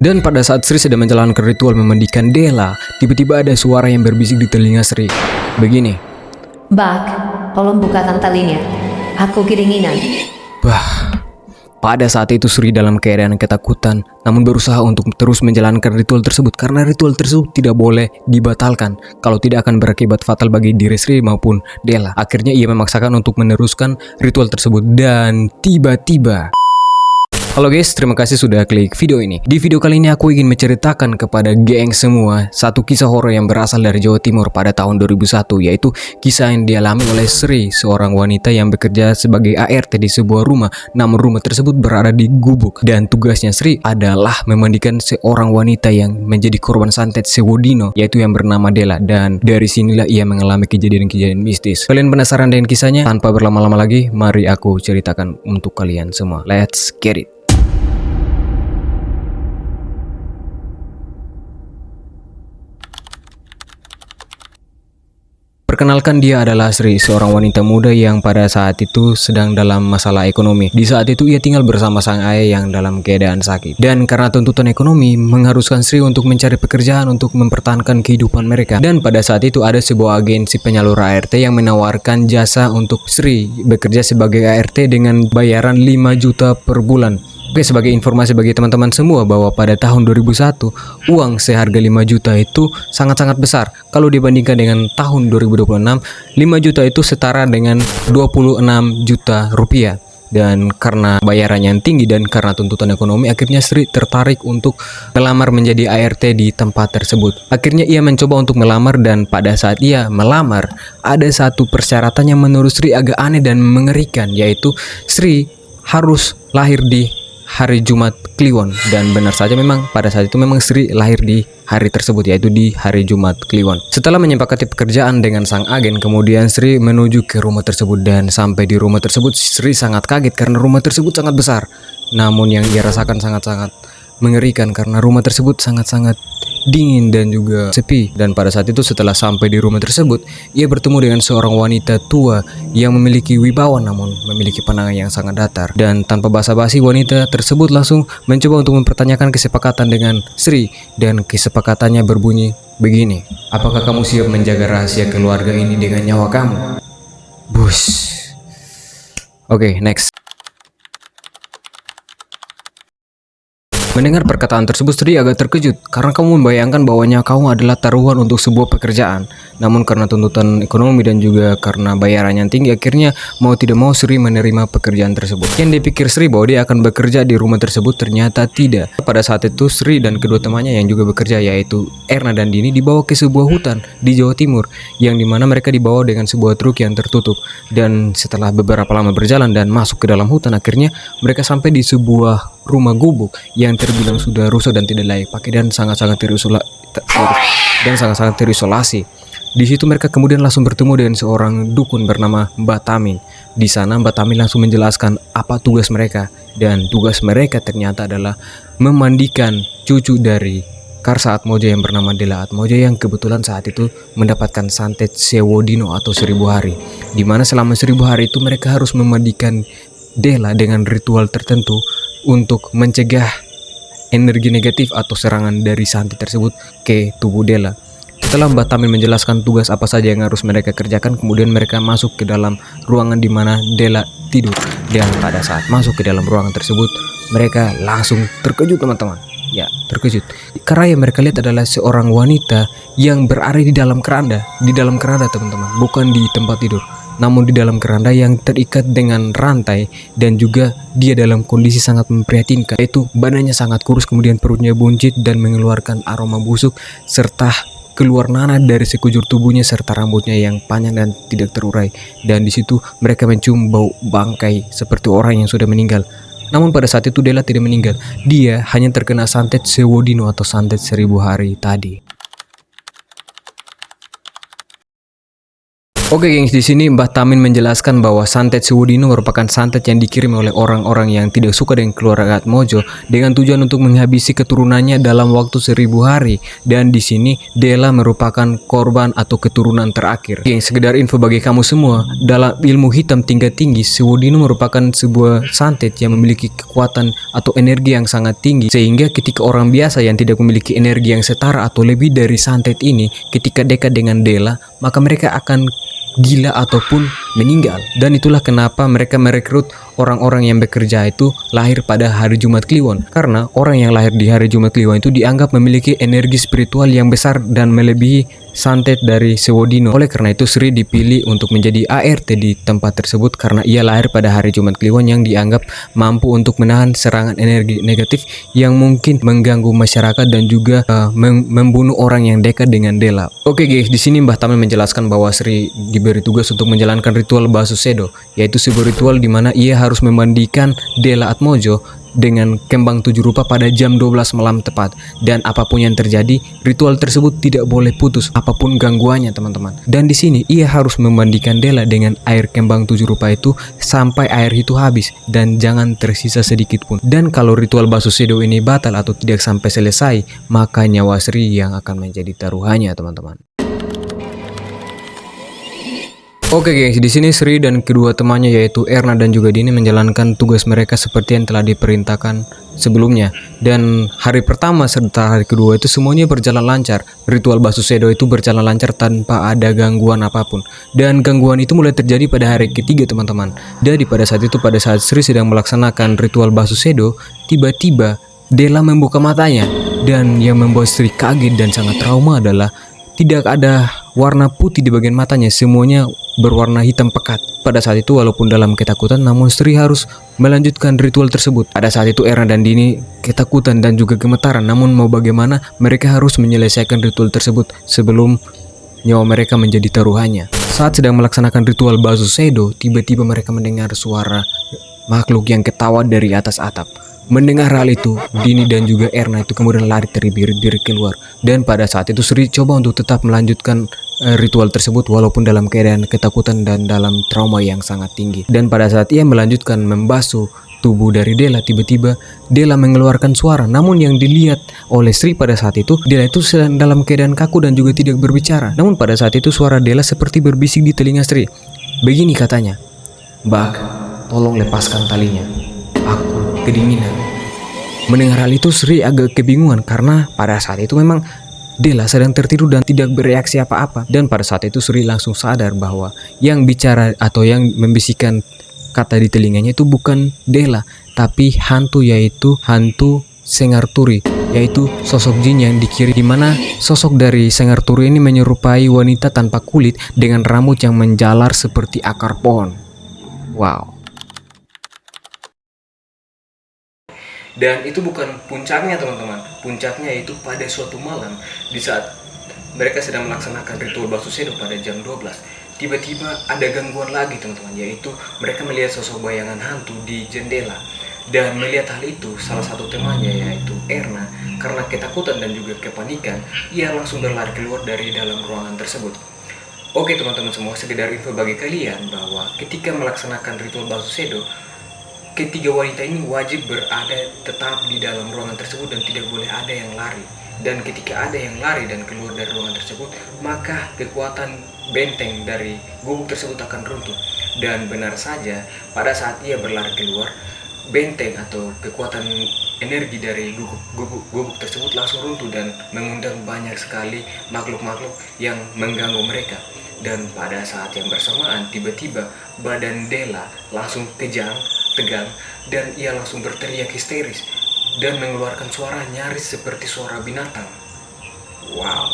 Dan pada saat Sri sedang menjalankan ritual memandikan Dela, tiba-tiba ada suara yang berbisik di telinga Sri. Begini. Bak, tolong buka talinya. Aku kedinginan. Bah, pada saat itu Sri dalam keadaan ketakutan, namun berusaha untuk terus menjalankan ritual tersebut karena ritual tersebut tidak boleh dibatalkan kalau tidak akan berakibat fatal bagi diri Sri maupun Dela. Akhirnya ia memaksakan untuk meneruskan ritual tersebut dan tiba-tiba... Halo guys, terima kasih sudah klik video ini. Di video kali ini aku ingin menceritakan kepada geng semua satu kisah horor yang berasal dari Jawa Timur pada tahun 2001, yaitu kisah yang dialami oleh Sri, seorang wanita yang bekerja sebagai ART di sebuah rumah, namun rumah tersebut berada di gubuk dan tugasnya Sri adalah memandikan seorang wanita yang menjadi korban santet Sewodino, yaitu yang bernama Dela, dan dari sinilah ia mengalami kejadian-kejadian mistis. Kalian penasaran dengan kisahnya? Tanpa berlama-lama lagi, mari aku ceritakan untuk kalian semua. Let's get it. Perkenalkan, dia adalah Sri, seorang wanita muda yang pada saat itu sedang dalam masalah ekonomi. Di saat itu ia tinggal bersama sang ayah yang dalam keadaan sakit. Dan karena tuntutan ekonomi mengharuskan Sri untuk mencari pekerjaan untuk mempertahankan kehidupan mereka. Dan pada saat itu ada sebuah agensi penyalur ART yang menawarkan jasa untuk Sri bekerja sebagai ART dengan bayaran 5 juta per bulan. Oke, sebagai informasi bagi teman-teman semua bahwa pada tahun 2001 uang seharga 5 juta itu sangat-sangat besar. Kalau dibandingkan dengan tahun 2026, 5 juta itu setara dengan 26 juta rupiah. Dan karena bayarannya yang tinggi dan karena tuntutan ekonomi, akhirnya Sri tertarik untuk melamar menjadi ART di tempat tersebut. Akhirnya ia mencoba untuk melamar, dan pada saat ia melamar ada satu persyaratan yang menurut Sri agak aneh dan mengerikan, yaitu Sri harus lahir di hari Jumat Kliwon. Dan benar saja, memang pada saat itu memang Sri lahir di hari tersebut, yaitu di hari Jumat Kliwon. Setelah menyepakati pekerjaan dengan sang agen, kemudian Sri menuju ke rumah tersebut, dan sampai di rumah tersebut Sri sangat kaget karena rumah tersebut sangat besar. Namun yang ia rasakan sangat-sangat mengerikan karena rumah tersebut sangat-sangat dingin dan juga sepi. Dan pada saat itu setelah sampai di rumah tersebut, ia bertemu dengan seorang wanita tua yang memiliki wibawa namun memiliki pandangan yang sangat datar. Dan tanpa basa-basi, wanita tersebut langsung mencoba untuk mempertanyakan kesepakatan dengan Sri, dan kesepakatannya berbunyi begini. Apakah kamu siap menjaga rahasia keluarga ini dengan nyawa kamu? Bush. Oke, next. Mendengar perkataan tersebut, Sri agak terkejut karena kamu membayangkan bahwanya kamu adalah taruhan untuk sebuah pekerjaan. Namun karena tuntutan ekonomi dan juga karena bayarannya yang tinggi, akhirnya mau tidak mau Sri menerima pekerjaan tersebut. Yang dipikir Sri bahwa dia akan bekerja di rumah tersebut, ternyata tidak. Pada saat itu Sri dan kedua temannya yang juga bekerja, yaitu Erna dan Dini, dibawa ke sebuah hutan di Jawa Timur, yang dimana mereka dibawa dengan sebuah truk yang tertutup. Dan setelah beberapa lama berjalan dan masuk ke dalam hutan, akhirnya mereka sampai di sebuah rumah gubuk yang terbilang sudah rusak dan tidak layak pakai dan sangat-sangat terisolasi. Di situ mereka kemudian langsung bertemu dengan seorang dukun bernama Mbak Tamin. Di sana Mbak Tamin langsung menjelaskan apa tugas mereka, dan tugas mereka ternyata adalah memandikan cucu dari Karsa Atmoja yang bernama Dela Atmoja, yang kebetulan saat itu mendapatkan santet Sewodino atau 1000 hari, dimana selama 1000 hari itu mereka harus memandikan Dela dengan ritual tertentu untuk mencegah energi negatif atau serangan dari santet tersebut ke tubuh Dela. Setelah Mbak Tamin menjelaskan tugas apa saja yang harus mereka kerjakan, kemudian mereka masuk ke dalam ruangan di mana Dela tidur. Dan pada saat masuk ke dalam ruangan tersebut, mereka langsung terkejut, teman-teman. Ya, terkejut karena yang mereka lihat adalah seorang wanita yang berada di dalam keranda. Di dalam keranda, teman-teman, bukan di tempat tidur, namun di dalam keranda yang terikat dengan rantai, dan juga dia dalam kondisi sangat memprihatinkan, yaitu badannya sangat kurus, kemudian perutnya buncit dan mengeluarkan aroma busuk, serta keluar nanah dari sekujur tubuhnya, serta rambutnya yang panjang dan tidak terurai. Dan di situ mereka mencium bau bangkai seperti orang yang sudah meninggal. Namun pada saat itu Dela tidak meninggal, dia hanya terkena santet Sewodino atau santet 1000 hari tadi. Oke gengs, di sini Mbah Tamin menjelaskan bahwa santet Sewudino merupakan santet yang dikirim oleh orang-orang yang tidak suka dengan keluarga Atmojo dengan tujuan untuk menghabisi keturunannya dalam waktu 1000 hari. Dan di sini Dela merupakan korban atau keturunan terakhir. Gengs, sekedar info bagi kamu semua, dalam ilmu hitam tingkat tinggi, Sewudino merupakan sebuah santet yang memiliki kekuatan atau energi yang sangat tinggi, sehingga ketika orang biasa yang tidak memiliki energi yang setara atau lebih dari santet ini, ketika dekat dengan Dela, maka mereka akan gila ataupun meninggal. Dan itulah kenapa mereka merekrut orang-orang yang bekerja itu lahir pada hari Jumat Kliwon, karena orang yang lahir di hari Jumat Kliwon itu dianggap memiliki energi spiritual yang besar dan melebihi santet dari Sewudino. Oleh karena itu Sri dipilih untuk menjadi ART di tempat tersebut karena ia lahir pada hari Jumat Kliwon yang dianggap mampu untuk menahan serangan energi negatif yang mungkin mengganggu masyarakat dan juga membunuh orang yang dekat dengan Dela. Oke guys, di sini Mbah Tamin menjelaskan bahwa Sri diberi tugas untuk menjalankan ritual Basusedo, yaitu sebuah ritual di mana ia harus memandikan Dela Atmojo dengan kembang 7 rupa pada jam 12 malam tepat. Dan apapun yang terjadi, ritual tersebut tidak boleh putus apapun gangguannya teman-teman. Dan di sini ia harus memandikan Dela dengan air kembang 7 rupa itu sampai air itu habis dan jangan tersisa sedikit pun. Dan kalau ritual Basusedo ini batal atau tidak sampai selesai, maka nyawa Sri yang akan menjadi taruhannya teman-teman. Oke guys, di sini Sri dan kedua temannya yaitu Erna dan juga Dini menjalankan tugas mereka seperti yang telah diperintahkan sebelumnya. Dan hari pertama serta hari kedua itu semuanya berjalan lancar. Ritual Basusedo itu berjalan lancar tanpa ada gangguan apapun. Dan gangguan itu mulai terjadi pada hari ketiga teman-teman. Jadi pada saat itu, pada saat Sri sedang melaksanakan ritual Basusedo, tiba-tiba Dela membuka matanya. Dan yang membuat Sri kaget dan sangat trauma adalah tidak ada warna putih di bagian matanya, semuanya berwarna hitam pekat. Pada saat itu walaupun dalam ketakutan, namun Sri harus melanjutkan ritual tersebut. Pada saat itu Erna dan Dini ketakutan dan juga gemetaran, namun mau bagaimana mereka harus menyelesaikan ritual tersebut sebelum nyawa mereka menjadi taruhannya. Saat sedang melaksanakan ritual Basusedo, tiba-tiba mereka mendengar suara makhluk yang ketawa dari atas atap. Mendengar hal itu, Dini dan juga Erna itu kemudian lari terbirit-birit keluar. Dan pada saat itu Sri coba untuk tetap melanjutkan ritual tersebut walaupun dalam keadaan ketakutan dan dalam trauma yang sangat tinggi. Dan pada saat ia melanjutkan membasuh tubuh dari Dela, tiba-tiba Dela mengeluarkan suara. Namun yang dilihat oleh Sri pada saat itu, Dela itu sedang dalam keadaan kaku dan juga tidak berbicara. Namun pada saat itu suara Dela seperti berbisik di telinga Sri. Begini katanya, "Bak, tolong lepaskan talinya. Aku kedinginan." Mendengar hal itu Sri agak kebingungan karena pada saat itu memang Dela sedang tertidur dan tidak bereaksi apa-apa. Dan pada saat itu Sri langsung sadar bahwa yang bicara atau yang membisikkan kata di telinganya itu bukan Dela, tapi hantu, yaitu hantu Sengarturi, yaitu sosok jin yang dikirim, di mana sosok dari Sengarturi ini menyerupai wanita tanpa kulit dengan rambut yang menjalar seperti akar pohon. Wow. Dan itu bukan puncaknya teman-teman. Puncaknya itu pada suatu malam di saat mereka sedang melaksanakan ritual Basusedo pada jam 12. Tiba-tiba ada gangguan lagi teman-teman, yaitu mereka melihat sosok bayangan hantu di jendela. Dan melihat hal itu, salah satu temannya yaitu Erna, karena ketakutan dan juga kepanikan, ia langsung berlari keluar dari dalam ruangan tersebut. Oke teman-teman semua, sekedar info bagi kalian bahwa ketika melaksanakan ritual Basusedo, ketiga wanita ini wajib berada tetap di dalam ruangan tersebut dan tidak boleh ada yang lari. Dan ketika ada yang lari dan keluar dari ruangan tersebut, maka kekuatan benteng dari gubuk tersebut akan runtuh. Dan benar saja, pada saat ia berlari keluar, benteng atau kekuatan energi dari gubuk tersebut langsung runtuh dan mengundang banyak sekali makhluk-makhluk yang mengganggu mereka. Dan pada saat yang bersamaan, tiba-tiba badan Dela langsung tegang, dan ia langsung berteriak histeris dan mengeluarkan suara nyaris seperti suara binatang. Wow.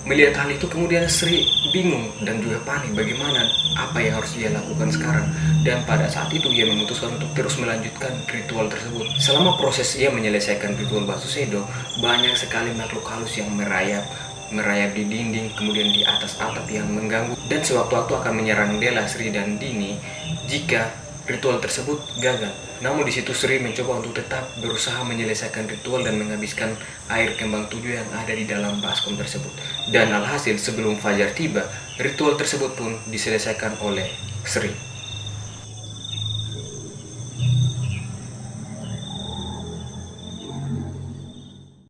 Melihat hal itu kemudian Sri bingung dan juga panik bagaimana apa yang harus dia lakukan sekarang. Dan pada saat itu ia memutuskan untuk terus melanjutkan ritual tersebut. Selama proses ia menyelesaikan ritual Basusedo, banyak sekali makhluk halus yang merayap di dinding, kemudian di atas atap yang mengganggu, dan sewaktu-waktu akan menyerang Dela, Sri dan Dini jika ritual tersebut gagal. Namun di situ Sri mencoba untuk tetap berusaha menyelesaikan ritual dan menghabiskan air kembang 7 yang ada di dalam baskom tersebut. Dan alhasil sebelum fajar tiba, Ritual tersebut pun diselesaikan oleh Sri.